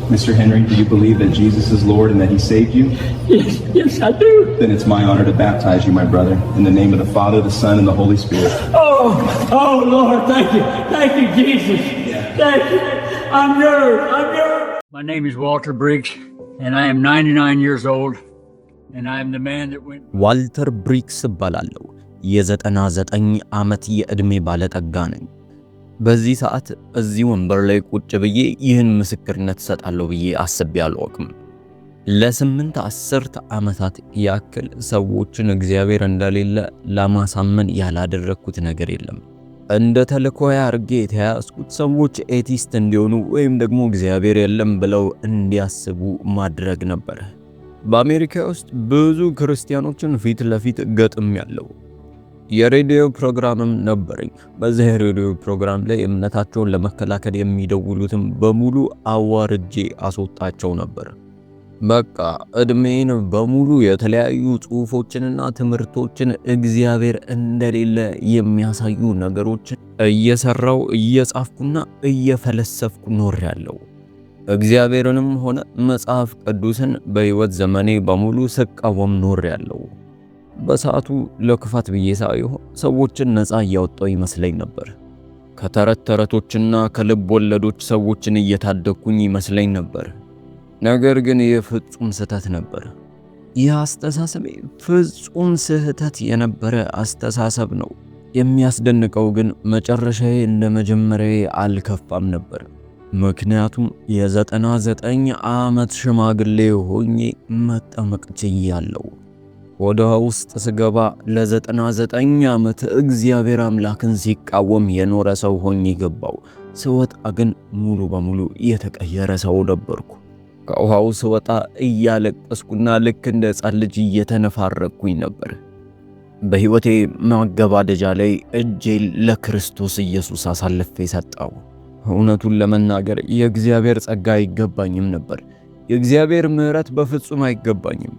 Mr. Henry, do you believe that Jesus is Lord and that he saved you? Yes, I do. Then it's my honor to baptize you, my brother, in the name of the Father, the Son, and the Holy Spirit. Oh, Lord, thank you. Thank you, Jesus. Thank you. I'm yours. My name is Walter Briggs, and I am 99 years old, and I am the man that went... ዋልተር ብሪክስ እባላለሁ። የ99 ዓመት የዕድሜ ባለጠጋ ነኝ። በዚህ ሰዓት እዚህ ወንበር ላይ ቁጭ ብዬ ይህን ምስክርነት ሰጣለሁ ብዬ አስቤ አልወቅም። ለ8 10 ዓመታት ያክል ሰዎችን እግዚአብሔር እንደሌለ ለማሳመን ያላደረኩት ነገር የለም። እንደ ተልኮያ አርጌ የተያዝኩት ሰዎች ኤቲስት እንዲሆኑ ወይም ደግሞ እግዚአብሔር የለም ብለው እንዲያስቡ ማድረግ ነበር። በአሜሪካ ውስጥ ብዙ ክርስቲያኖችን ፊት ለፊት ገጥም ያለው የሬዲዮ ፕሮግራምም ነበረኝ። በዚህ ሬዲዮ ፕሮግራም ላይ እምነታቸውን ለመከላከል የሚደውሉትም በሙሉ አዋርጄ አስወጣቸው ነበር። በቃ እድሜን በሙሉ የተለያዩ ጽሁፎችንና ትምህርቶችን እግዚአብሔር እንደሌለ የሚያሳዩ ነገሮችን እየሰራው እየጻፍኩና እየፈለሰፍኩ ኖሬያለሁ። እግዚአብሔርንም ሆነ መጽሐፍ ቅዱስን በህይወት ዘመኔ በሙሉ ስቃወም ኖሬያለሁ። በሰዓቱ ለክፋት ብዬ ሳይሆን ሰዎችን ነፃ እያወጣው ይመስለኝ ነበር። ከተረት ተረቶችና ከልብ ወለዶች ሰዎችን እየታደኩኝ ይመስለኝ ነበር። ነገር ግን የፍጹም ስህተት ነበር። ይህ አስተሳሰቤ ፍጹም ስህተት የነበረ አስተሳሰብ ነው። የሚያስደንቀው ግን መጨረሻዬ እንደ መጀመሪያዬ አልከፋም ነበር። ምክንያቱም የ99 ዓመት ሽማግሌ ሆኜ መጠመቅ ችያለሁ። ወደ ውስጥ ስገባ ለ99 ዓመት እግዚአብሔር አምላክን ሲቃወም የኖረ ሰው ሆኜ ገባው። ስወጣ ግን ሙሉ በሙሉ የተቀየረ ሰው ነበርኩ። ከውሃው ስወጣ እያለቀስኩና ልክ እንደ ሕፃን ልጅ እየተነፋረቅኩኝ ነበር። በሕይወቴ ማገባደጃ ላይ እጄን ለክርስቶስ ኢየሱስ አሳልፌ ሰጠው። እውነቱን ለመናገር የእግዚአብሔር ጸጋ አይገባኝም ነበር። የእግዚአብሔር ምሕረት በፍጹም አይገባኝም።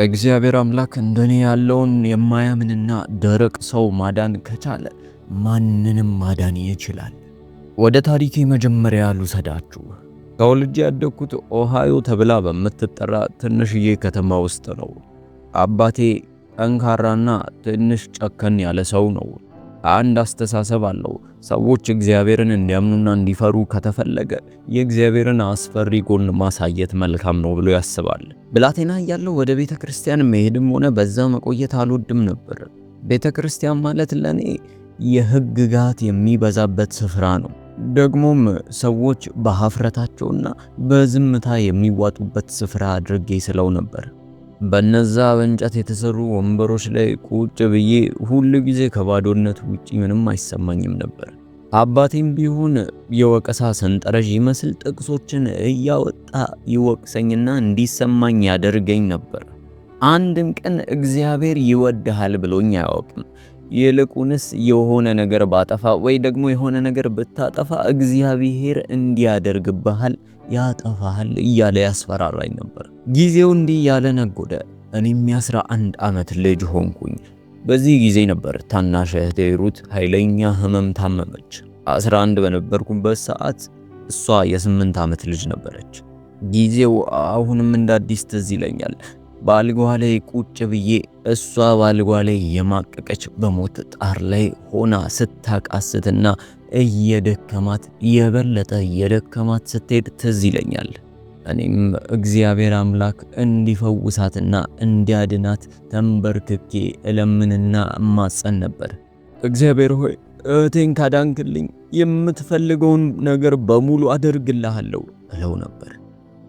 እግዚአብሔር አምላክ እንደኔ ያለውን የማያምንና ደረቅ ሰው ማዳን ከቻለ ማንንም ማዳን ይችላል። ወደ ታሪኬ መጀመሪያ ልውሰዳችሁ። ተወልጄ ያደግኩት ኦሃዮ ተብላ በምትጠራ ትንሽዬ ከተማ ውስጥ ነው። አባቴ ጠንካራና ትንሽ ጨከን ያለ ሰው ነው። አንድ አስተሳሰብ አለው። ሰዎች እግዚአብሔርን እንዲያምኑና እንዲፈሩ ከተፈለገ የእግዚአብሔርን አስፈሪ ጎን ማሳየት መልካም ነው ብሎ ያስባል። ብላቴና እያለሁ ወደ ቤተክርስቲያን መሄድም ሆነ በዛ መቆየት አልወድም ነበር። ቤተክርስቲያን ማለት ለኔ የሕግጋት የሚበዛበት ስፍራ ነው። ደግሞም ሰዎች በሀፍረታቸውና በዝምታ የሚዋጡበት ስፍራ አድርጌ ስለው ነበር። በነዛ በእንጨት የተሰሩ ወንበሮች ላይ ቁጭ ብዬ ሁሉ ጊዜ ከባዶነት ውጪ ምንም አይሰማኝም ነበር። አባቴም ቢሆን የወቀሳ ሰንጠረዥ ይመስል ጥቅሶችን እያወጣ ይወቅሰኝና እንዲሰማኝ ያደርገኝ ነበር። አንድም ቀን እግዚአብሔር ይወድሃል ብሎኝ አያውቅም። ይልቁንስ የሆነ ነገር ባጠፋ ወይ ደግሞ የሆነ ነገር ብታጠፋ እግዚአብሔር እንዲያደርግብሃል ያጠፋሃል እያለ ያስፈራራኝ ነበር። ጊዜው እንዲህ ያለ ነጎደ። እኔም የ11 ዓመት ልጅ ሆንኩኝ። በዚህ ጊዜ ነበር ታናሽ እህቴ ሩት ኃይለኛ ህመም ታመመች። 11 በነበርኩበት ሰዓት እሷ የ8 ዓመት ልጅ ነበረች። ጊዜው አሁንም እንደ አዲስ ትዝ ይለኛል። ባልጋዋ ላይ ቁጭ ብዬ እሷ ባልጋዋ ላይ የማቀቀች በሞት ጣር ላይ ሆና ስታቃስትና እየደከማት የበለጠ እየደከማት ስትሄድ ትዝ ይለኛል። እኔም እግዚአብሔር አምላክ እንዲፈውሳትና እንዲያድናት ተንበርክኬ እለምንና እማጸን ነበር። እግዚአብሔር ሆይ እህቴን ካዳንክልኝ የምትፈልገውን ነገር በሙሉ አደርግልሃለሁ እለው ነበር።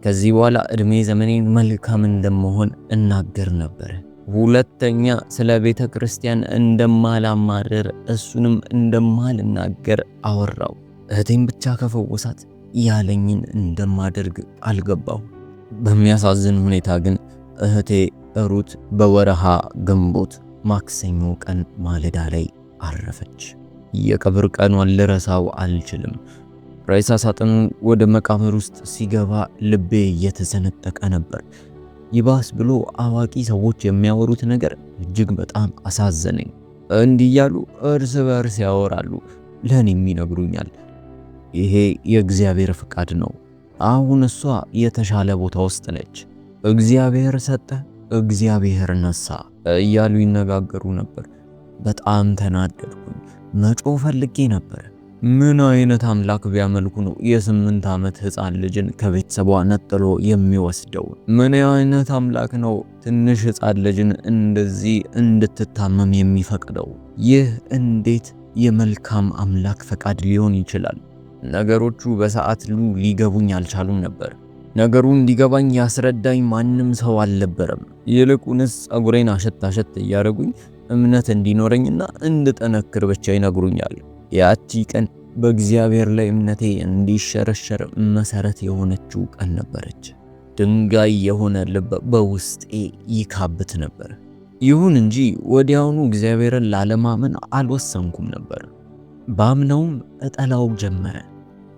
ከዚህ በኋላ እድሜ ዘመኔን መልካም እንደመሆን እናገር ነበር። ሁለተኛ ስለ ቤተ ክርስቲያን እንደማላማርር እሱንም እንደማልናገር አወራው። እህቴን ብቻ ከፈወሳት ያለኝን እንደማደርግ አልገባው። በሚያሳዝን ሁኔታ ግን እህቴ ሩት በወረሃ ግንቦት ማክሰኞ ቀን ማለዳ ላይ አረፈች። የቀብር ቀኗን ልረሳው አልችልም። ሬሳ ሳጥኑ ወደ መቃብር ውስጥ ሲገባ ልቤ እየተሰነጠቀ ነበር። ይባስ ብሎ አዋቂ ሰዎች የሚያወሩት ነገር እጅግ በጣም አሳዘነኝ። እንዲህ ያሉ እርስ በርስ ያወራሉ፣ ለኔም ይነግሩኛል። ይሄ የእግዚአብሔር ፍቃድ ነው፣ አሁን እሷ የተሻለ ቦታ ውስጥ ነች። እግዚአብሔር ሰጠ፣ እግዚአብሔር ነሳ እያሉ ይነጋገሩ ነበር። በጣም ተናደድኩኝ። መጮህ ፈልጌ ነበር። ምን አይነት አምላክ ቢያመልኩ ነው የ8 ዓመት ሕፃን ልጅን ከቤተሰቧ ነጥሎ የሚወስደው? ምን አይነት አምላክ ነው ትንሽ ሕፃን ልጅን እንደዚህ እንድትታመም የሚፈቅደው? ይህ እንዴት የመልካም አምላክ ፈቃድ ሊሆን ይችላል? ነገሮቹ በሰዓቱ ሊገቡኝ አልቻሉም ነበር። ነገሩ እንዲገባኝ ያስረዳኝ ማንም ሰው አልነበረም። ይልቁንስ ጸጉሬን አሸት እያደረጉኝ እምነት እንዲኖረኝና እንድጠነክር ብቻ ይነግሩኛል። ያቺ ቀን በእግዚአብሔር ላይ እምነቴ እንዲሸረሸር መሰረት የሆነችው ቀን ነበረች። ድንጋይ የሆነ ልብ በውስጤ ይካብት ነበር። ይሁን እንጂ ወዲያውኑ እግዚአብሔርን ላለማመን አልወሰንኩም ነበር። ባምነውም እጠላው ጀመረ።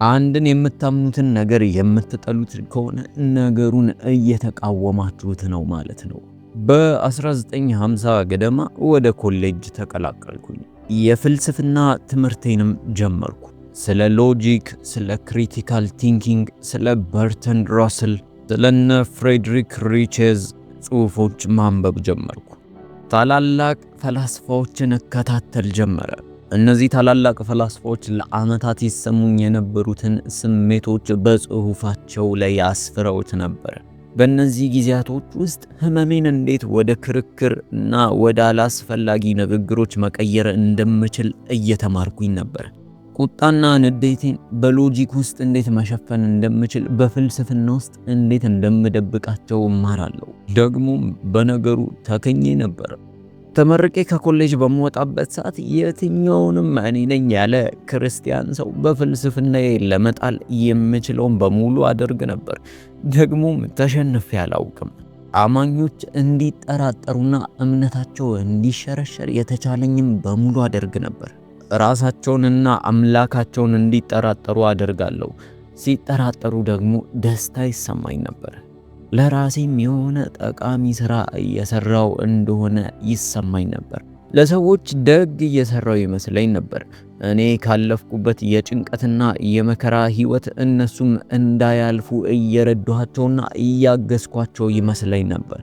አንድን የምታምኑትን ነገር የምትጠሉት ከሆነ ነገሩን እየተቃወማችሁት ነው ማለት ነው። በ1950 ገደማ ወደ ኮሌጅ ተቀላቀልኩኝ። የፍልስፍና ትምህርቴንም ጀመርኩ። ስለ ሎጂክ፣ ስለ ክሪቲካል ቲንኪንግ፣ ስለ በርተን ራስል፣ ስለነ ፍሬድሪክ ሪቼዝ ጽሑፎች ማንበብ ጀመርኩ። ታላላቅ ፈላስፋዎችን እከታተል ጀመረ። እነዚህ ታላላቅ ፈላስፋዎች ለዓመታት ይሰሙኝ የነበሩትን ስሜቶች በጽሑፋቸው ላይ አስፍረውት ነበር። በእነዚህ ጊዜያቶች ውስጥ ህመሜን እንዴት ወደ ክርክር እና ወደ አላስፈላጊ ንግግሮች መቀየር እንደምችል እየተማርኩኝ ነበር። ቁጣና ንዴቴን በሎጂክ ውስጥ እንዴት መሸፈን እንደምችል፣ በፍልስፍና ውስጥ እንዴት እንደምደብቃቸው እማራለሁ። ደግሞም በነገሩ ተከኜ ነበር። ተመርቄ ከኮሌጅ በመወጣበት ሰዓት የትኛውንም እኔ ነኝ ያለ ክርስቲያን ሰው በፍልስፍናዬ ለመጣል የምችለውን በሙሉ አደርግ ነበር። ደግሞም ተሸንፌ አላውቅም። አማኞች እንዲጠራጠሩና እምነታቸው እንዲሸረሸር የተቻለኝም በሙሉ አደርግ ነበር። ራሳቸውንና አምላካቸውን እንዲጠራጠሩ አደርጋለሁ። ሲጠራጠሩ ደግሞ ደስታ ይሰማኝ ነበር። ለራሴም የሆነ ጠቃሚ ሥራ እየሰራው እንደሆነ ይሰማኝ ነበር። ለሰዎች ደግ እየሰራው ይመስለኝ ነበር። እኔ ካለፍኩበት የጭንቀትና የመከራ ሕይወት እነሱም እንዳያልፉ እየረዳኋቸውና እያገዝኳቸው ይመስለኝ ነበር።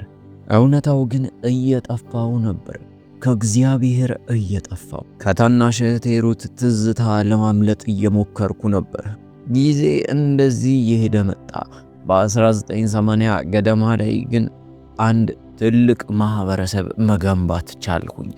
እውነታው ግን እየጠፋው ነበር። ከእግዚአብሔር እየጠፋው። ከታናሽ እህቴ ሩት ትዝታ ለማምለጥ እየሞከርኩ ነበር። ጊዜ እንደዚህ የሄደ መጣ። በ1980 ገደማ ላይ ግን አንድ ትልቅ ማህበረሰብ መገንባት ቻልኩኝ።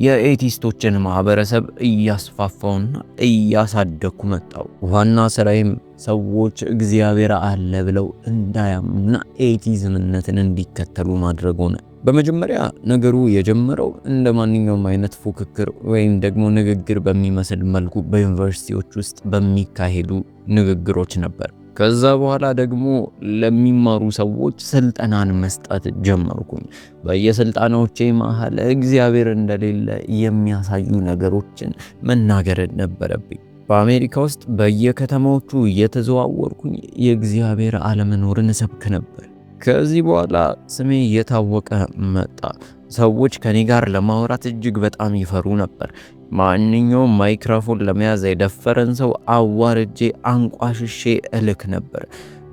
የኤቲስቶችን ማህበረሰብ እያስፋፋውና እያሳደኩ መጣው። ዋና ስራዬም ሰዎች እግዚአብሔር አለ ብለው እንዳያምኑና ኤቲዝምነትን እንዲከተሉ ማድረግ ሆነ። በመጀመሪያ ነገሩ የጀመረው እንደ ማንኛውም አይነት ፉክክር ወይም ደግሞ ንግግር በሚመስል መልኩ በዩኒቨርሲቲዎች ውስጥ በሚካሄዱ ንግግሮች ነበር። ከዛ በኋላ ደግሞ ለሚማሩ ሰዎች ስልጠናን መስጠት ጀመርኩኝ። በየስልጣናዎቼ መሃል እግዚአብሔር እንደሌለ የሚያሳዩ ነገሮችን መናገር ነበረብኝ። በአሜሪካ ውስጥ በየከተማዎቹ እየተዘዋወርኩኝ የእግዚአብሔር አለመኖርን ሰብክ ነበር። ከዚህ በኋላ ስሜ እየታወቀ መጣ። ሰዎች ከኔ ጋር ለማውራት እጅግ በጣም ይፈሩ ነበር። ማንኛውም ማይክሮፎን ለመያዝ የደፈረን ሰው አዋርጄ አንቋሽሼ እልክ ነበር።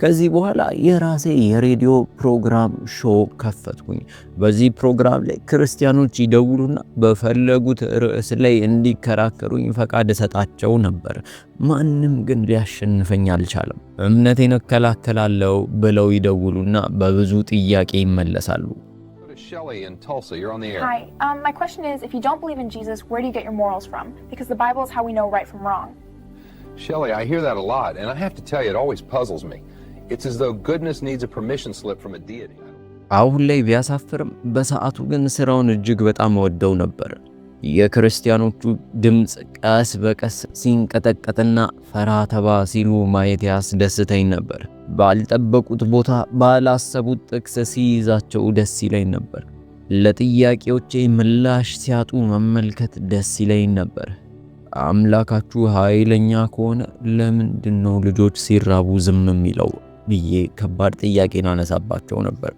ከዚህ በኋላ የራሴ የሬዲዮ ፕሮግራም ሾው ከፈትኩኝ። በዚህ ፕሮግራም ላይ ክርስቲያኖች ይደውሉና በፈለጉት ርዕስ ላይ እንዲከራከሩኝ ፈቃድ እሰጣቸው ነበር። ማንም ግን ሊያሸንፈኝ አልቻለም። እምነቴን እከላከላለሁ ብለው ይደውሉና በብዙ ጥያቄ ይመለሳሉ። Shelley in Tulsa, you're on the air. Hi. My question is, if you don't believe in Jesus, where do you get your morals from? Because the Bible is how we know right from wrong. Shelley, I hear that a lot, and I have to tell you, it always puzzles me. It's as though goodness needs a permission slip from a deity. አሁን ላይ ቢያሳፍርም በሰዓቱ ግን ስራውን እጅግ በጣም ወደው ነበር። የክርስቲያኖቹ ድምጽ ቀስ በቀስ ሲንቀጠቀጥና ፈራ ተባ ሲሉ ማየት ያስደስተኝ ነበር። ባልጠበቁት ቦታ ባላሰቡት ጥቅስ ሲይዛቸው ደስ ይለኝ ነበር። ለጥያቄዎቼ ምላሽ ሲያጡ መመልከት ደስ ይለኝ ነበር። አምላካችሁ ኃይለኛ ከሆነ ለምንድነው ልጆች ሲራቡ ዝም የሚለው ብዬ ከባድ ጥያቄን አነሳባቸው ነበር።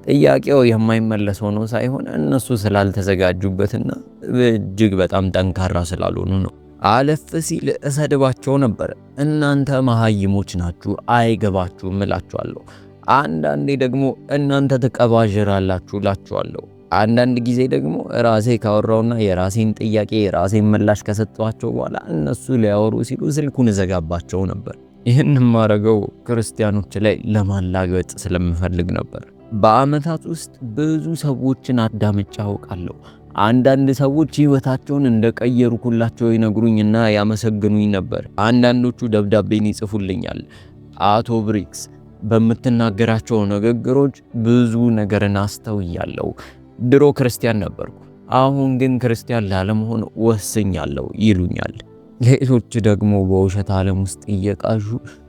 ጥያቄው የማይመለስ ሆኖ ሳይሆን እነሱ ስላልተዘጋጁበትና እጅግ በጣም ጠንካራ ስላልሆኑ ነው። አለፍ ሲል እሰድባቸው ነበር። እናንተ መሃይሞች ናችሁ፣ አይገባችሁም እላችኋለሁ። አንዳንዴ ደግሞ እናንተ ትቀባዥራላችሁ እላችኋለሁ። አንዳንድ ጊዜ ደግሞ ራሴ ካወራውና የራሴን ጥያቄ የራሴን ምላሽ ከሰጧቸው በኋላ እነሱ ሊያወሩ ሲሉ ስልኩን እዘጋባቸው ነበር። ይህን ማረገው ክርስቲያኖች ላይ ለማላገጥ ስለምፈልግ ነበር። በአመታት ውስጥ ብዙ ሰዎችን አዳምጬ አውቃለሁ። አንዳንድ ሰዎች ህይወታቸውን እንደቀየርኩላቸው ይነግሩኝና ያመሰግኑኝ ነበር። አንዳንዶቹ ደብዳቤን ይጽፉልኛል። አቶ ብሪክስ በምትናገራቸው ንግግሮች ብዙ ነገርን አስተውያለሁ። ድሮ ክርስቲያን ነበርኩ፣ አሁን ግን ክርስቲያን ላለመሆን ወስኛለሁ ይሉኛል። ሌሎች ደግሞ በውሸት ዓለም ውስጥ እየቃዡ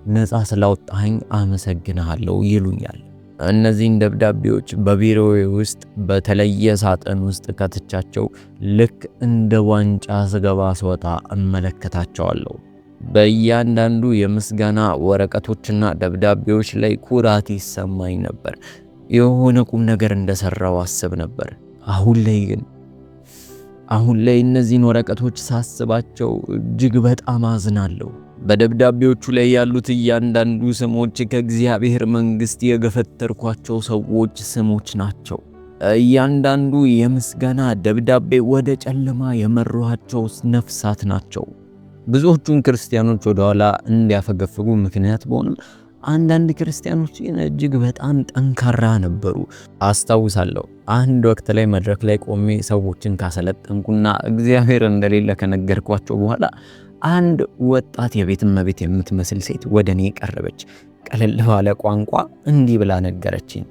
ነፃ ስላወጣኸኝ አመሰግንሃለሁ ይሉኛል። እነዚህን ደብዳቤዎች በቢሮዬ ውስጥ በተለየ ሳጥን ውስጥ ከትቻቸው ልክ እንደ ዋንጫ ስገባ ስወጣ እመለከታቸዋለሁ። በእያንዳንዱ የምስጋና ወረቀቶችና ደብዳቤዎች ላይ ኩራት ይሰማኝ ነበር። የሆነ ቁም ነገር እንደሰራው አስብ ነበር። አሁን ላይ እነዚህን ወረቀቶች ሳስባቸው እጅግ በጣም አዝናለሁ። በደብዳቤዎቹ ላይ ያሉት እያንዳንዱ ስሞች ከእግዚአብሔር መንግሥት የገፈተርኳቸው ሰዎች ስሞች ናቸው። እያንዳንዱ የምስጋና ደብዳቤ ወደ ጨለማ የመሯቸው ነፍሳት ናቸው። ብዙዎቹን ክርስቲያኖች ወደኋላ እንዲያፈገፍጉ ምክንያት ቢሆንም አንዳንድ ክርስቲያኖች ግን እጅግ በጣም ጠንካራ ነበሩ። አስታውሳለሁ አንድ ወቅት ላይ መድረክ ላይ ቆሜ ሰዎችን ካሰለጠንኩና እግዚአብሔር እንደሌለ ከነገርኳቸው በኋላ አንድ ወጣት የቤት እመቤት የምትመስል ሴት ወደ እኔ ቀረበች። ቀለል ባለ ቋንቋ እንዲህ ብላ ነገረችኝ።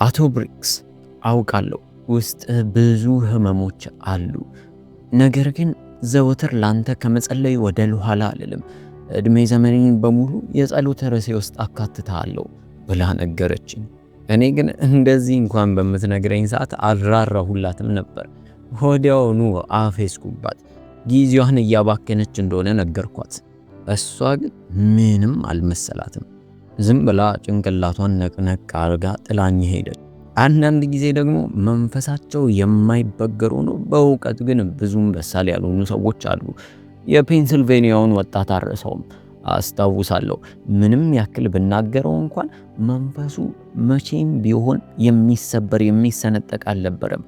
አቶ ብሪክስ አውቃለሁ ውስጥ ብዙ ህመሞች አሉ፣ ነገር ግን ዘወትር ላንተ ከመጸለይ ወደ ኋላ አልልም። እድሜ ዘመኔን በሙሉ የጸሎት ርዕሴ ውስጥ አካትታለሁ ብላ ነገረችኝ። እኔ ግን እንደዚህ እንኳን በምትነግረኝ ሰዓት አልራራሁላትም ነበር። ወዲያውኑ አፌስኩባት። ጊዜዋን እያባከነች እንደሆነ ነገርኳት። እሷ ግን ምንም አልመሰላትም። ዝም ብላ ጭንቅላቷን ነቅነቅ አርጋ ጥላኝ ሄደች። አንዳንድ ጊዜ ደግሞ መንፈሳቸው የማይበገሩ ነው፣ በእውቀት ግን ብዙም በሳል ያልሆኑ ሰዎች አሉ። የፔንሲልቬኒያውን ወጣት አረሰውም። አስታውሳለሁ ምንም ያክል ብናገረው እንኳን መንፈሱ መቼም ቢሆን የሚሰበር የሚሰነጠቅ አልነበረም።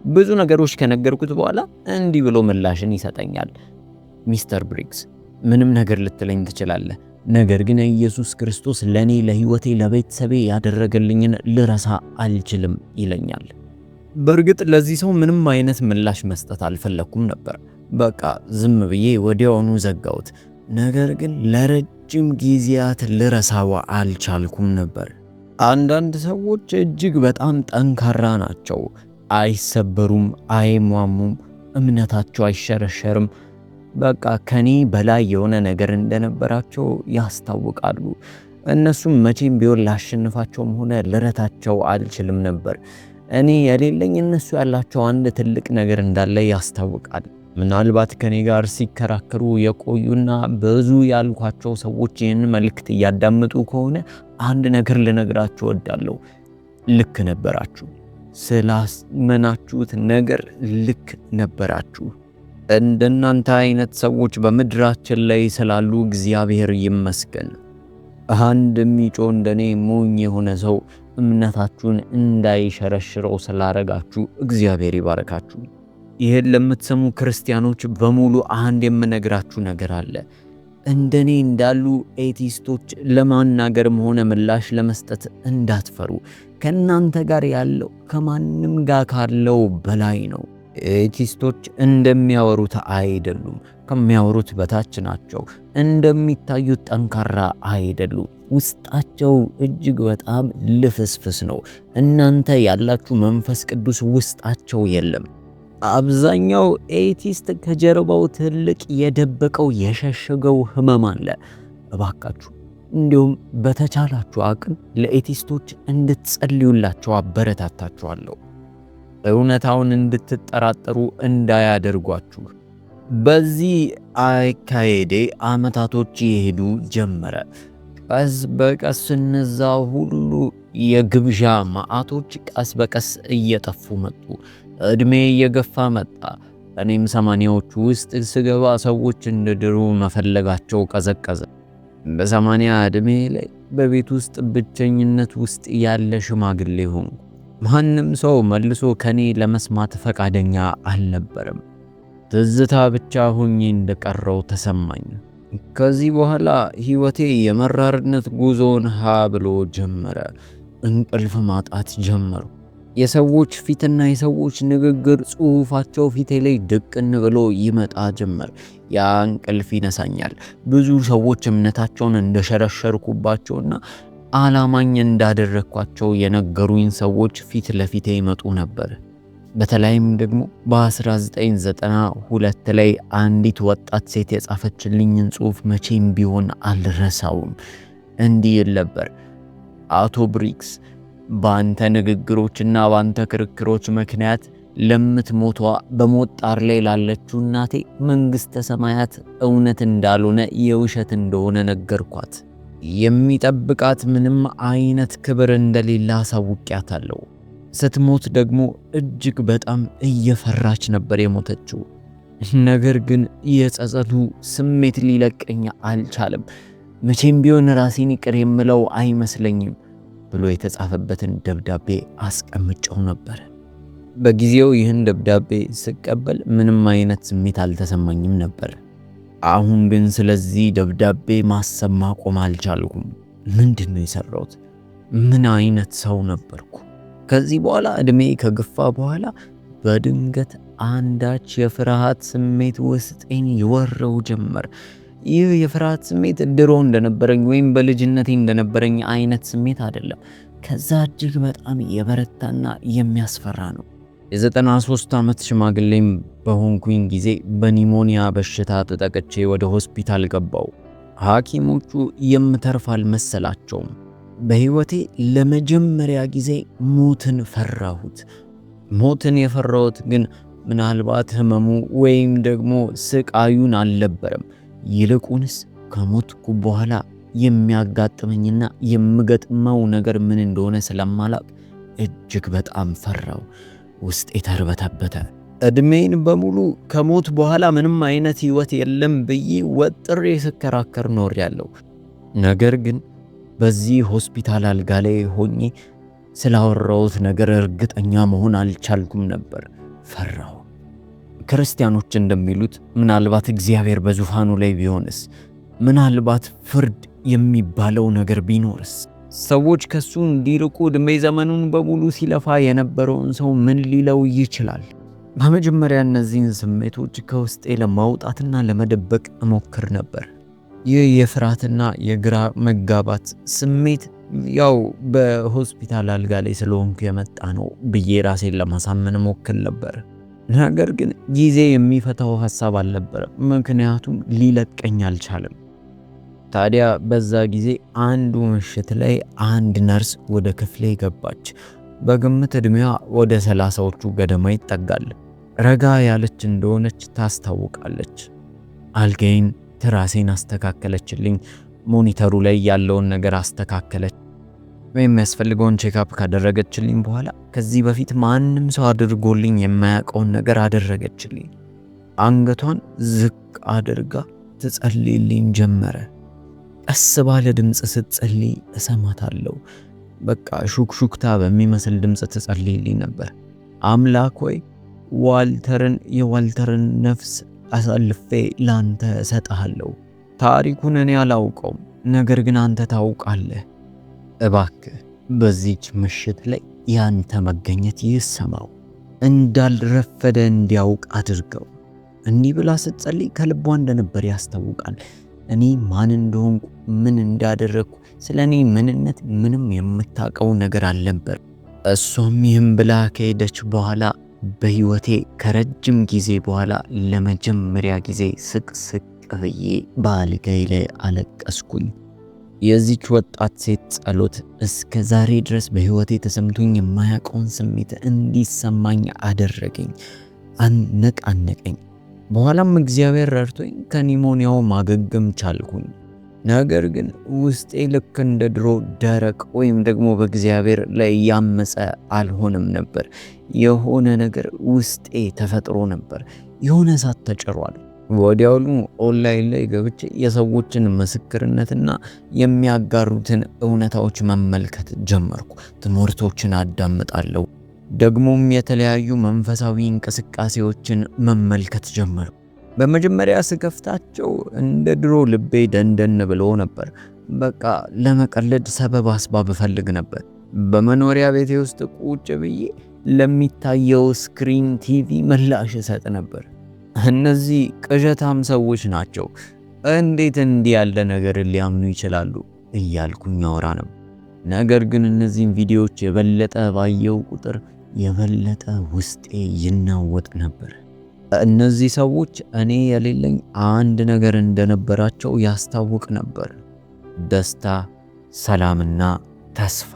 ብዙ ነገሮች ከነገርኩት በኋላ እንዲህ ብሎ ምላሽን ይሰጠኛል። ሚስተር ብሪክስ ምንም ነገር ልትለኝ ትችላለህ፣ ነገር ግን ኢየሱስ ክርስቶስ ለኔ ለህይወቴ ለቤተሰቤ ያደረገልኝን ልረሳ አልችልም ይለኛል። በእርግጥ ለዚህ ሰው ምንም አይነት ምላሽ መስጠት አልፈለኩም ነበር። በቃ ዝም ብዬ ወዲያውኑ ዘጋሁት። ነገር ግን ለረጅም ጊዜያት ልረሳው አልቻልኩም ነበር። አንዳንድ ሰዎች እጅግ በጣም ጠንካራ ናቸው። አይሰበሩም፣ አይሟሙም፣ እምነታቸው አይሸረሸርም። በቃ ከኔ በላይ የሆነ ነገር እንደነበራቸው ያስታውቃሉ። እነሱም መቼም ቢሆን ላሸንፋቸውም ሆነ ልረታቸው አልችልም ነበር። እኔ የሌለኝ እነሱ ያላቸው አንድ ትልቅ ነገር እንዳለ ያስታውቃል። ምናልባት ከኔ ጋር ሲከራከሩ የቆዩና ብዙ ያልኳቸው ሰዎች ይህን መልእክት እያዳመጡ ከሆነ አንድ ነገር ልነግራችሁ እወዳለሁ። ልክ ነበራችሁ። ስላመናችሁት ነገር ልክ ነበራችሁ። እንደናንተ አይነት ሰዎች በምድራችን ላይ ስላሉ እግዚአብሔር ይመስገን። አንድ የሚጮህ እንደኔ ሞኝ የሆነ ሰው እምነታችሁን እንዳይሸረሽረው ስላረጋችሁ እግዚአብሔር ይባረካችሁ። ይሄን ለምትሰሙ ክርስቲያኖች በሙሉ አንድ የምነግራችሁ ነገር አለ። እንደኔ እንዳሉ ኤቲስቶች ለማናገርም ሆነ ምላሽ ለመስጠት እንዳትፈሩ። ከናንተ ጋር ያለው ከማንም ጋር ካለው በላይ ነው። ኤቲስቶች እንደሚያወሩት አይደሉም፣ ከሚያወሩት በታች ናቸው። እንደሚታዩት ጠንካራ አይደሉም። ውስጣቸው እጅግ በጣም ልፍስፍስ ነው። እናንተ ያላችሁ መንፈስ ቅዱስ ውስጣቸው የለም። አብዛኛው ኤቲስት ከጀርባው ትልቅ የደበቀው የሸሸገው ህመም አለ። እባካችሁ እንዲሁም በተቻላችሁ አቅም ለኤቲስቶች እንድትጸልዩላቸው አበረታታችኋለሁ። እውነታውን እንድትጠራጠሩ እንዳያደርጓችሁ። በዚህ አካሄዴ አመታቶች ይሄዱ ጀመረ። ቀስ በቀስ እነዛ ሁሉ የግብዣ ማዕቶች ቀስ በቀስ እየጠፉ መጡ። እድሜ እየገፋ መጣ። እኔም 80ዎቹ ውስጥ ስገባ ሰዎች እንደ ድሮ መፈለጋቸው ቀዘቀዘ። በ80 ዕድሜ ላይ በቤት ውስጥ ብቸኝነት ውስጥ ያለ ሽማግሌ ሆንኩ። ማንም ሰው መልሶ ከኔ ለመስማት ፈቃደኛ አልነበረም። ትዝታ ብቻ ሆኜ እንደቀረው ተሰማኝ። ከዚህ በኋላ ህይወቴ የመራርነት ጉዞን ብሎ ጀመረ። እንቅልፍ ማጣት ጀመሩ። የሰዎች ፊትና የሰዎች ንግግር ጽሑፋቸው ፊቴ ላይ ድቅን ብሎ ይመጣ ጀመር። ያ እንቅልፍ ይነሳኛል። ብዙ ሰዎች እምነታቸውን እንደሸረሸርኩባቸውና አላማኝ እንዳደረኳቸው የነገሩኝ ሰዎች ፊት ለፊቴ ይመጡ ነበር። በተለይም ደግሞ በ1992 ላይ አንዲት ወጣት ሴት የጻፈችልኝን ጽሑፍ መቼም ቢሆን አልረሳውም። እንዲህ ይል ነበር: አቶ ብሪክስ፣ በአንተ ንግግሮችና በአንተ ክርክሮች ምክንያት ለምትሞቷ በሞት ጣር ላይ ላለችው እናቴ መንግሥተ ሰማያት እውነት እንዳልሆነ የውሸት እንደሆነ ነገርኳት። የሚጠብቃት ምንም አይነት ክብር እንደሌለ አሳውቂያታለሁ። ስትሞት ደግሞ እጅግ በጣም እየፈራች ነበር የሞተችው። ነገር ግን የጸጸቱ ስሜት ሊለቀኝ አልቻለም። መቼም ቢሆን ራሴን ይቅር የምለው አይመስለኝም ብሎ የተጻፈበትን ደብዳቤ አስቀምጨው ነበር። በጊዜው ይህን ደብዳቤ ስቀበል ምንም አይነት ስሜት አልተሰማኝም ነበር። አሁን ግን ስለዚህ ደብዳቤ ማሰብ ማቆም አልቻልኩም። ምንድነው የሰራሁት? ምን አይነት ሰው ነበርኩ? ከዚህ በኋላ እድሜ ከገፋ በኋላ በድንገት አንዳች የፍርሃት ስሜት ውስጤን ይወረው ጀመር። ይህ የፍርሃት ስሜት ድሮ እንደነበረኝ ወይም በልጅነቴ እንደነበረኝ አይነት ስሜት አይደለም። ከዛ እጅግ በጣም የበረታና የሚያስፈራ ነው። የ93 ዓመት ሽማግሌም በሆንኩኝ ጊዜ በኒሞኒያ በሽታ ተጠቅቼ ወደ ሆስፒታል ገባው። ሐኪሞቹ የምተርፍ አልመሰላቸውም። በህይወቴ ለመጀመሪያ ጊዜ ሞትን ፈራሁት። ሞትን የፈራሁት ግን ምናልባት ህመሙ ወይም ደግሞ ስቃዩን አልነበረም። ይልቁንስ ከሞትኩ በኋላ የሚያጋጥመኝና የምገጥመው ነገር ምን እንደሆነ ስለማላቅ እጅግ በጣም ፈራው። ውስጤ ተርበተበተ። እድሜን በሙሉ ከሞት በኋላ ምንም አይነት ህይወት የለም ብዬ ወጥሬ ስከራከር ኖሬያለሁ። ነገር ግን በዚህ ሆስፒታል አልጋ ላይ ሆኜ ስላወራሁት ነገር እርግጠኛ መሆን አልቻልኩም ነበር። ፈራሁ። ክርስቲያኖች እንደሚሉት ምናልባት እግዚአብሔር በዙፋኑ ላይ ቢሆንስ? ምናልባት ፍርድ የሚባለው ነገር ቢኖርስ? ሰዎች ከሱ እንዲርቁ ዕድሜ ዘመኑን በሙሉ ሲለፋ የነበረውን ሰው ምን ሊለው ይችላል? በመጀመሪያ እነዚህን ስሜቶች ከውስጤ ለማውጣትና ለመደበቅ እሞክር ነበር። ይህ የፍርሃትና የግራ መጋባት ስሜት ያው በሆስፒታል አልጋ ላይ ስለሆንኩ የመጣ ነው ብዬ ራሴን ለማሳመን ሞክር ነበር። ነገር ግን ጊዜ የሚፈታው ሐሳብ አልነበረም፣ ምክንያቱም ሊለቀኝ አልቻለም። ታዲያ በዛ ጊዜ አንዱ ምሽት ላይ አንድ ነርስ ወደ ክፍሌ ገባች። በግምት ዕድሜዋ ወደ 30ዎቹ ገደማ ይጠጋል። ረጋ ያለች እንደሆነች ታስታውቃለች። አልጋዬን ትራሴን አስተካከለችልኝ። ሞኒተሩ ላይ ያለውን ነገር አስተካከለች። የሚያስፈልገውን ቼክአፕ ካደረገችልኝ በኋላ ከዚህ በፊት ማንም ሰው አድርጎልኝ የማያውቀውን ነገር አደረገችልኝ። አንገቷን ዝቅ አድርጋ ትጸልይልኝ ጀመረ። ቀስ ባለ ድምፅ ስትጸልይ እሰማታለሁ። በቃ ሹክሹክታ በሚመስል ድምፅ ትጸልይልኝ ነበር። አምላክ ሆይ የዋልተርን ነፍስ አሳልፌ ላንተ እሰጥሃለሁ። ታሪኩን እኔ አላውቀውም፣ ነገር ግን አንተ ታውቃለህ። እባክህ በዚች ምሽት ላይ ያንተ መገኘት ይሰማው፣ እንዳልረፈደ እንዲያውቅ አድርገው። እንዲህ ብላ ስትጸልይ ከልቧ እንደነበር ያስታውቃል። እኔ ማን እንደሆንኩ ምን እንዳደረግኩ ስለኔ ምንነት ምንም የምታውቀው ነገር አልነበር። እሷም ይህም ብላ ከሄደች በኋላ በህይወቴ ከረጅም ጊዜ በኋላ ለመጀመሪያ ጊዜ ስቅስቅ ብዬ በአልጋዬ ላይ አለቀስኩኝ። የዚች ወጣት ሴት ጸሎት እስከ ዛሬ ድረስ በህይወቴ ተሰምቶኝ የማያውቀውን ስሜት እንዲሰማኝ አደረገኝ፣ አነቃነቀኝ። በኋላም እግዚአብሔር ረድቶኝ ከኒሞኒያው ማገገም ቻልኩኝ። ነገር ግን ውስጤ ልክ እንደ ድሮ ደረቅ ወይም ደግሞ በእግዚአብሔር ላይ ያመፀ አልሆነም ነበር። የሆነ ነገር ውስጤ ተፈጥሮ ነበር። የሆነ እሳት ተጭሯል። ወዲያውኑ ኦንላይን ላይ ገብቼ የሰዎችን ምስክርነትና የሚያጋሩትን እውነታዎች መመልከት ጀመርኩ። ትምህርቶችን አዳምጣለሁ። ደግሞም የተለያዩ መንፈሳዊ እንቅስቃሴዎችን መመልከት ጀመርኩ። በመጀመሪያ ስከፍታቸው እንደ ድሮ ልቤ ደንደን ብሎ ነበር። በቃ ለመቀለድ ሰበብ አስባብ እፈልግ ነበር። በመኖሪያ ቤቴ ውስጥ ቁጭ ብዬ ለሚታየው ስክሪን ቲቪ ምላሽ እሰጥ ነበር። እነዚህ ቅዠታም ሰዎች ናቸው፣ እንዴት እንዲህ ያለ ነገር ሊያምኑ ይችላሉ እያልኩኝ አወራ ነበር። ነገር ግን እነዚህን ቪዲዮዎች የበለጠ ባየው ቁጥር የበለጠ ውስጤ ይናወጥ ነበር። እነዚህ ሰዎች እኔ የሌለኝ አንድ ነገር እንደነበራቸው ያስታውቅ ነበር፣ ደስታ፣ ሰላምና ተስፋ።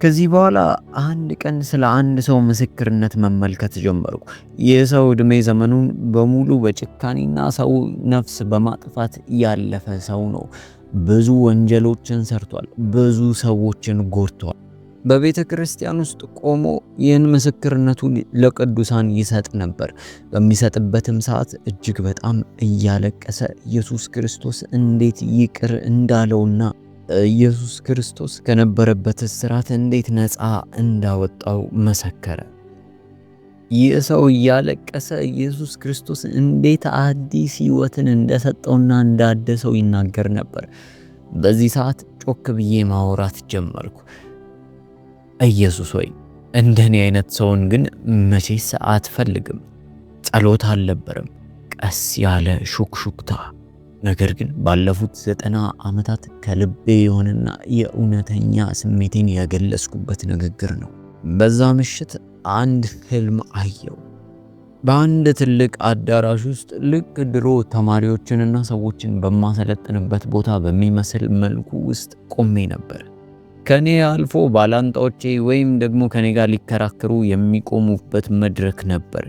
ከዚህ በኋላ አንድ ቀን ስለ አንድ ሰው ምስክርነት መመልከት ጀመርኩ። ይህ ሰው ዕድሜ ዘመኑን በሙሉ በጭካኔና ሰው ነፍስ በማጥፋት ያለፈ ሰው ነው። ብዙ ወንጀሎችን ሰርቷል፣ ብዙ ሰዎችን ጎድቷል። በቤተ ክርስቲያን ውስጥ ቆሞ ይህን ምስክርነቱን ለቅዱሳን ይሰጥ ነበር። በሚሰጥበትም ሰዓት እጅግ በጣም እያለቀሰ ኢየሱስ ክርስቶስ እንዴት ይቅር እንዳለውና ኢየሱስ ክርስቶስ ከነበረበት እስራት እንዴት ነፃ እንዳወጣው መሰከረ። ይህ ሰው እያለቀሰ ኢየሱስ ክርስቶስ እንዴት አዲስ ሕይወትን እንደሰጠውና እንዳደሰው ይናገር ነበር። በዚህ ሰዓት ጮክ ብዬ ማውራት ጀመርኩ። ኢየሱስ ሆይ እንደኔ አይነት ሰውን ግን መቼስ አትፈልግም። ጸሎት አልነበረም፣ ቀስ ያለ ሹክሹክታ። ነገር ግን ባለፉት 90 ዓመታት ከልቤ የሆነና የእውነተኛ ስሜቴን ያገለጽኩበት ንግግር ነው። በዛ ምሽት አንድ ህልም አየው። በአንድ ትልቅ አዳራሽ ውስጥ ልክ ድሮ ተማሪዎችንና ሰዎችን በማሰለጥንበት ቦታ በሚመስል መልኩ ውስጥ ቆሜ ነበር። ከኔ አልፎ ባላንጣዎቼ ወይም ደግሞ ከኔ ጋር ሊከራከሩ የሚቆሙበት መድረክ ነበር።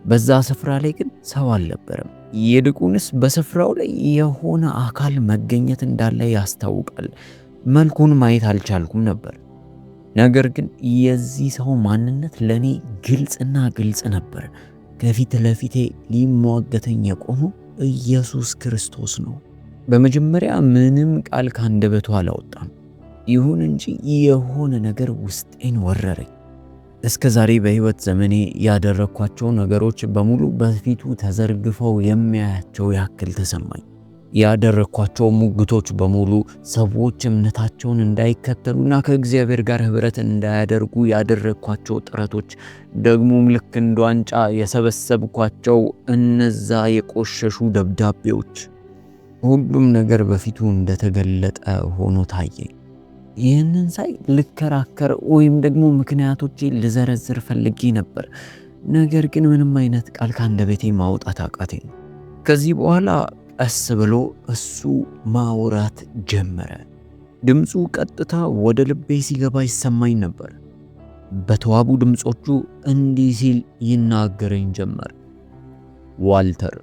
በዛ ስፍራ ላይ ግን ሰው አልነበረም። ይልቁንስ በስፍራው ላይ የሆነ አካል መገኘት እንዳለ ያስታውቃል። መልኩን ማየት አልቻልኩም ነበር። ነገር ግን የዚህ ሰው ማንነት ለኔ ግልጽና ግልጽ ነበር። ከፊት ለፊቴ ሊሟገተኝ የቆመው ኢየሱስ ክርስቶስ ነው። በመጀመሪያ ምንም ቃል ካንደበቱ አላወጣም። ይሁን እንጂ የሆነ ነገር ውስጤን ወረረኝ። እስከ ዛሬ በህይወት ዘመኔ ያደረኳቸው ነገሮች በሙሉ በፊቱ ተዘርግፈው የሚያያቸው ያክል ተሰማኝ። ያደረኳቸው ሙግቶች በሙሉ ሰዎች እምነታቸውን እንዳይከተሉና ከእግዚአብሔር ጋር ህብረት እንዳያደርጉ ያደረኳቸው ጥረቶች፣ ደግሞም ልክ እንደ ዋንጫ የሰበሰብኳቸው እነዛ የቆሸሹ ደብዳቤዎች፣ ሁሉም ነገር በፊቱ እንደተገለጠ ሆኖ ታየኝ። ይህንን ሳይ ልከራከር ወይም ደግሞ ምክንያቶቼን ልዘረዝር ፈልጌ ነበር። ነገር ግን ምንም አይነት ቃል ከአንደበቴ ማውጣት አቃተኝ። ከዚህ በኋላ ቀስ ብሎ እሱ ማውራት ጀመረ። ድምፁ ቀጥታ ወደ ልቤ ሲገባ ይሰማኝ ነበር። በተዋቡ ድምጾቹ እንዲህ ሲል ይናገረኝ ጀመር። ዋልተር፣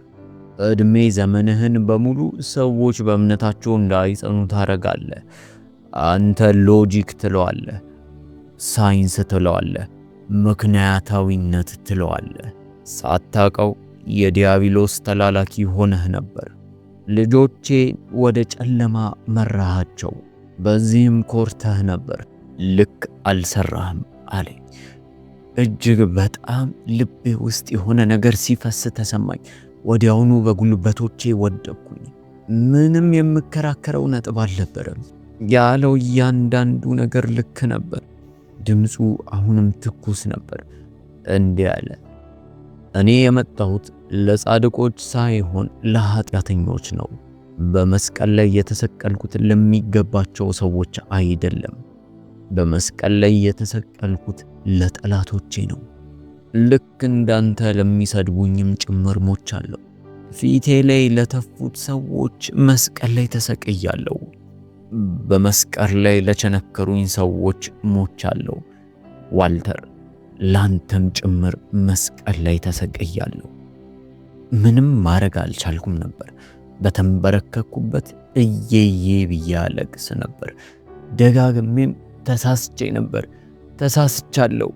ዕድሜ ዘመንህን በሙሉ ሰዎች በእምነታቸው እንዳይጸኑ ታረጋለህ። አንተ ሎጂክ ትለዋለህ፣ ሳይንስ ትለዋለህ፣ ምክንያታዊነት ትለዋለህ። ሳታውቀው የዲያብሎስ ተላላኪ ሆነህ ነበር። ልጆቼ ወደ ጨለማ መራሃቸው፣ በዚህም ኮርተህ ነበር። ልክ አልሰራህም አለኝ። እጅግ በጣም ልቤ ውስጥ የሆነ ነገር ሲፈስ ተሰማኝ። ወዲያውኑ በጉልበቶቼ ወደቅኩኝ። ምንም የምከራከረው ነጥብ አልነበረም። ያለው እያንዳንዱ ነገር ልክ ነበር። ድምፁ አሁንም ትኩስ ነበር። እንዲህ አለ፣ እኔ የመጣሁት ለጻድቆች ሳይሆን ለኃጢአተኞች ነው። በመስቀል ላይ የተሰቀልኩት ለሚገባቸው ሰዎች አይደለም። በመስቀል ላይ የተሰቀልኩት ለጠላቶቼ ነው። ልክ እንዳንተ ለሚሰድቡኝም ጭምር ሞቻለሁ። ፊቴ ላይ ለተፉት ሰዎች መስቀል ላይ ተሰቅያለሁ። በመስቀል ላይ ለቸነከሩኝ ሰዎች ሞቻለሁ። ዋልተር፣ ላንተም ጭምር መስቀል ላይ ተሰቅያለሁ። ምንም ማድረግ አልቻልኩም ነበር። በተንበረከኩበት እየዬ ብዬ አለቅስ ነበር። ደጋግሜም ተሳስቼ ነበር፣ ተሳስቻለሁ፣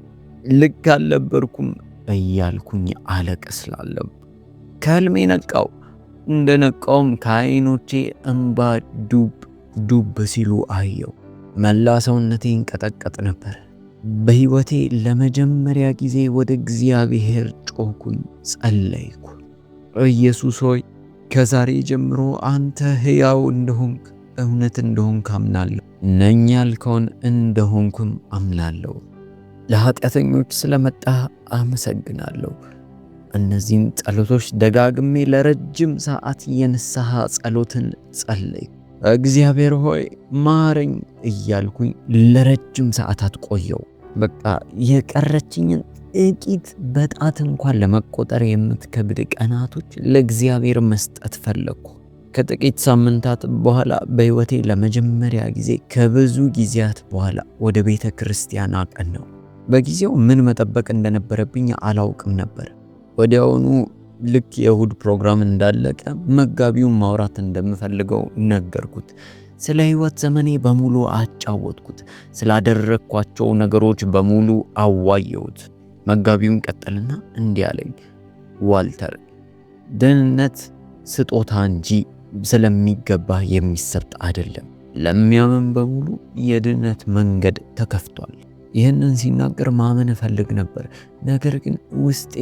ልክ አልነበርኩም እያልኩኝ አለቅስላለሁ። ከህልሜ ነቃው። እንደነቃውም ከዓይኖቼ እንባ ዱብ ዱብ ሲሉ አየው። መላ ሰውነቴ ይንቀጠቀጥ ነበር። በሕይወቴ ለመጀመሪያ ጊዜ ወደ እግዚአብሔር ጮኩኝ፣ ጸለይኩ። ኢየሱስ ሆይ ከዛሬ ጀምሮ አንተ ሕያው እንደሆንክ እውነት እንደሆንክ አምናለሁ። ነኝ ያልከውን እንደሆንኩም አምናለሁ። ለኃጢአተኞች ስለመጣ አመሰግናለሁ። እነዚህን ጸሎቶች ደጋግሜ ለረጅም ሰዓት የንስሐ ጸሎትን ጸለይኩ። እግዚአብሔር ሆይ ማረኝ እያልኩኝ ለረጅም ሰዓታት ቆየው። በቃ የቀረችኝን ጥቂት በጣት እንኳን ለመቆጠር የምትከብድ ቀናቶች ለእግዚአብሔር መስጠት ፈለግኩ። ከጥቂት ሳምንታት በኋላ በሕይወቴ ለመጀመሪያ ጊዜ ከብዙ ጊዜያት በኋላ ወደ ቤተ ክርስቲያን አቀናሁ። በጊዜው ምን መጠበቅ እንደነበረብኝ አላውቅም ነበር። ወዲያውኑ ልክ የእሁድ ፕሮግራም እንዳለቀ መጋቢውን ማውራት እንደምፈልገው ነገርኩት። ስለ ሕይወት ዘመኔ በሙሉ አጫወትኩት። ስላደረግኳቸው ነገሮች በሙሉ አዋየሁት። መጋቢውን ቀጠልና እንዲህ አለኝ፣ ዋልተር፣ ደህንነት ስጦታ እንጂ ስለሚገባ የሚሰጥ አይደለም። ለሚያምን በሙሉ የድነት መንገድ ተከፍቷል። ይህንን ሲናገር ማመን እፈልግ ነበር። ነገር ግን ውስጤ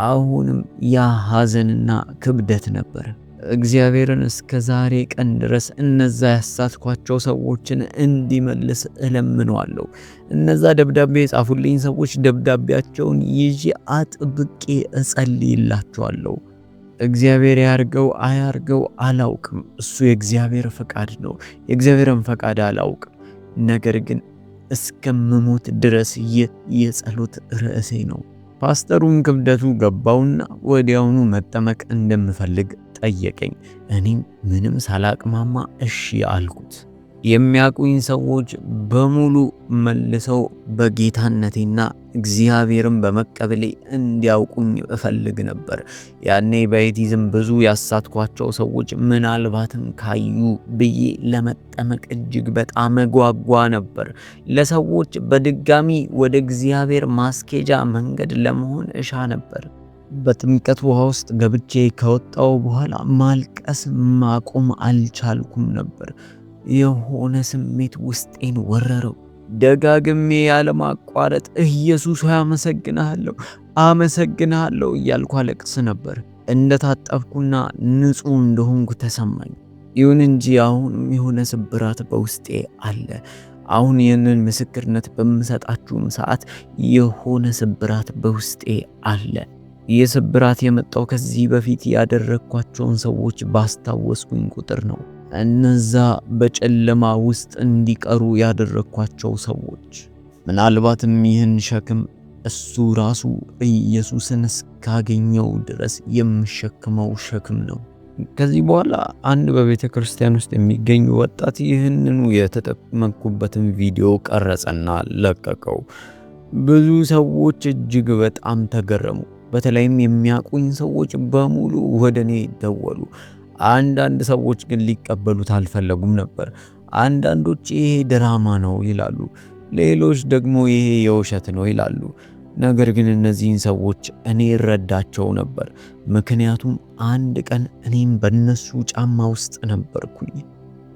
አሁንም ያ ሐዘንና ክብደት ነበር። እግዚአብሔርን እስከ ዛሬ ቀን ድረስ እነዛ ያሳትኳቸው ሰዎችን እንዲመልስ እለምነዋለሁ። እነዛ ደብዳቤ የጻፉልኝ ሰዎች ደብዳቤያቸውን ይዤ አጥብቄ እጸልይላቸዋለሁ። እግዚአብሔር ያርገው አያርገው አላውቅም። እሱ የእግዚአብሔር ፈቃድ ነው። የእግዚአብሔርን ፈቃድ አላውቅም። ነገር ግን እስከምሞት ድረስ የጸሎት ርዕሴ ነው። ፓስተሩን ክብደቱ ገባውና ወዲያውኑ መጠመቅ እንደምፈልግ ጠየቀኝ። እኔም ምንም ሳላቅማማ እሺ አልኩት። የሚያውቁኝ ሰዎች በሙሉ መልሰው በጌታነቴና እግዚአብሔርን በመቀበሌ እንዲያውቁኝ እፈልግ ነበር። ያኔ በኤቲዝም ብዙ ያሳትኳቸው ሰዎች ምናልባትም ካዩ ብዬ ለመጠመቅ እጅግ በጣም ጓጓ ነበር። ለሰዎች በድጋሚ ወደ እግዚአብሔር ማስኬጃ መንገድ ለመሆን እሻ ነበር። በጥምቀት ውሃ ውስጥ ገብቼ ከወጣው በኋላ ማልቀስ ማቆም አልቻልኩም ነበር። የሆነ ስሜት ውስጤን ወረረው። ደጋግሜ ያለማቋረጥ ኢየሱስ ሆይ አመሰግንሃለሁ፣ አመሰግንሃለሁ እያልኩ አለቅስ ነበር። እንደታጠብኩና ንጹሕ እንደሆንኩ ተሰማኝ። ይሁን እንጂ አሁንም የሆነ ስብራት በውስጤ አለ። አሁን ይህንን ምስክርነት በምሰጣችሁም ሰዓት የሆነ ስብራት በውስጤ አለ። ይህ ስብራት የመጣው ከዚህ በፊት ያደረግኳቸውን ሰዎች ባስታወስኩኝ ቁጥር ነው። እነዛ በጨለማ ውስጥ እንዲቀሩ ያደረግኳቸው ሰዎች። ምናልባትም ይህን ሸክም እሱ ራሱ ኢየሱስን እስካገኘው ድረስ የምሸክመው ሸክም ነው። ከዚህ በኋላ አንድ በቤተ ክርስቲያን ውስጥ የሚገኝ ወጣት ይህንኑ የተጠመቅኩበትን ቪዲዮ ቀረጸና ለቀቀው። ብዙ ሰዎች እጅግ በጣም ተገረሙ። በተለይም የሚያውቁኝ ሰዎች በሙሉ ወደ እኔ ደወሉ። አንዳንድ ሰዎች ግን ሊቀበሉት አልፈለጉም ነበር። አንዳንዶች ይሄ ድራማ ነው ይላሉ፣ ሌሎች ደግሞ ይሄ የውሸት ነው ይላሉ። ነገር ግን እነዚህን ሰዎች እኔ እረዳቸው ነበር። ምክንያቱም አንድ ቀን እኔም በነሱ ጫማ ውስጥ ነበርኩኝ።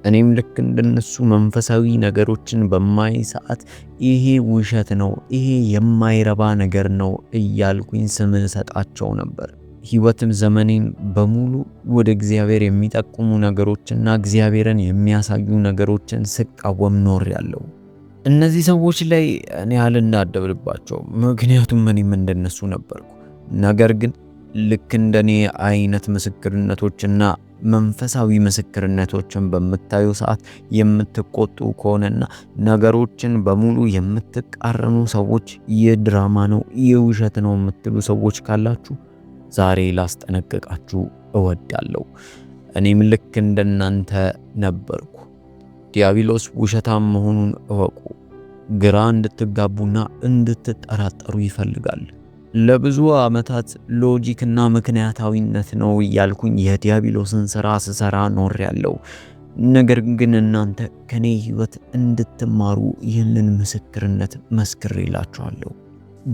እኔም ልክ እንደነሱ መንፈሳዊ ነገሮችን በማይ ሰዓት ይሄ ውሸት ነው፣ ይሄ የማይረባ ነገር ነው እያልኩኝ ስም ሰጣቸው ነበር። ሕይወትም ዘመኔን በሙሉ ወደ እግዚአብሔር የሚጠቁሙ ነገሮችና እግዚአብሔርን የሚያሳዩ ነገሮችን ስቃወም ኖሬያለሁ። እነዚህ ሰዎች ላይ እኔ አልናደድባቸው፣ ምክንያቱም እኔም እንደነሱ ነበርኩ። ነገር ግን ልክ እንደኔ አይነት ምስክርነቶችና መንፈሳዊ ምስክርነቶችን በምታዩ ሰዓት የምትቆጡ ከሆነና ነገሮችን በሙሉ የምትቃረኑ ሰዎች፣ ይህ ድራማ ነው፣ ይህ ውሸት ነው የምትሉ ሰዎች ካላችሁ ዛሬ ላስጠነቅቃችሁ እወዳለሁ። እኔም ልክ እንደናንተ ነበርኩ። ዲያብሎስ ውሸታም መሆኑን እወቁ። ግራ እንድትጋቡና እንድትጠራጠሩ ይፈልጋል። ለብዙ ዓመታት ሎጂክና ምክንያታዊነት ነው እያልኩኝ የዲያብሎስን ሥራ ስሰራ ኖሬያለሁ። ነገር ግን እናንተ ከኔ ሕይወት እንድትማሩ ይህንን ምስክርነት መስክሬላችኋለሁ።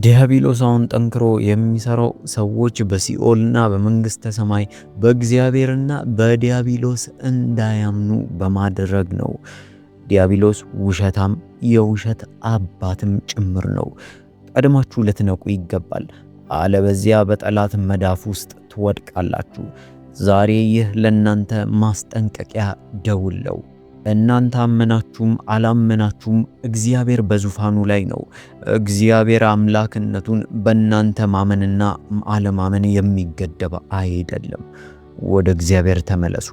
ዲያብሎስ አሁን ጠንክሮ የሚሰራው ሰዎች በሲኦልና በመንግሥተ ሰማይ በእግዚአብሔርና በዲያብሎስ እንዳያምኑ በማድረግ ነው። ዲያብሎስ ውሸታም፣ የውሸት አባትም ጭምር ነው። ቀድማችሁ ልትነቁ ይገባል። አለበዚያ በጠላት መዳፍ ውስጥ ትወድቃላችሁ። ዛሬ ይህ ለእናንተ ማስጠንቀቂያ ደውል ነው። እናንተ አመናችሁም አላመናችሁም እግዚአብሔር በዙፋኑ ላይ ነው። እግዚአብሔር አምላክነቱን በእናንተ ማመንና አለማመን የሚገደብ አይደለም። ወደ እግዚአብሔር ተመለሱ።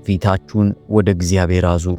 ፊታችሁን ወደ እግዚአብሔር አዙሩ።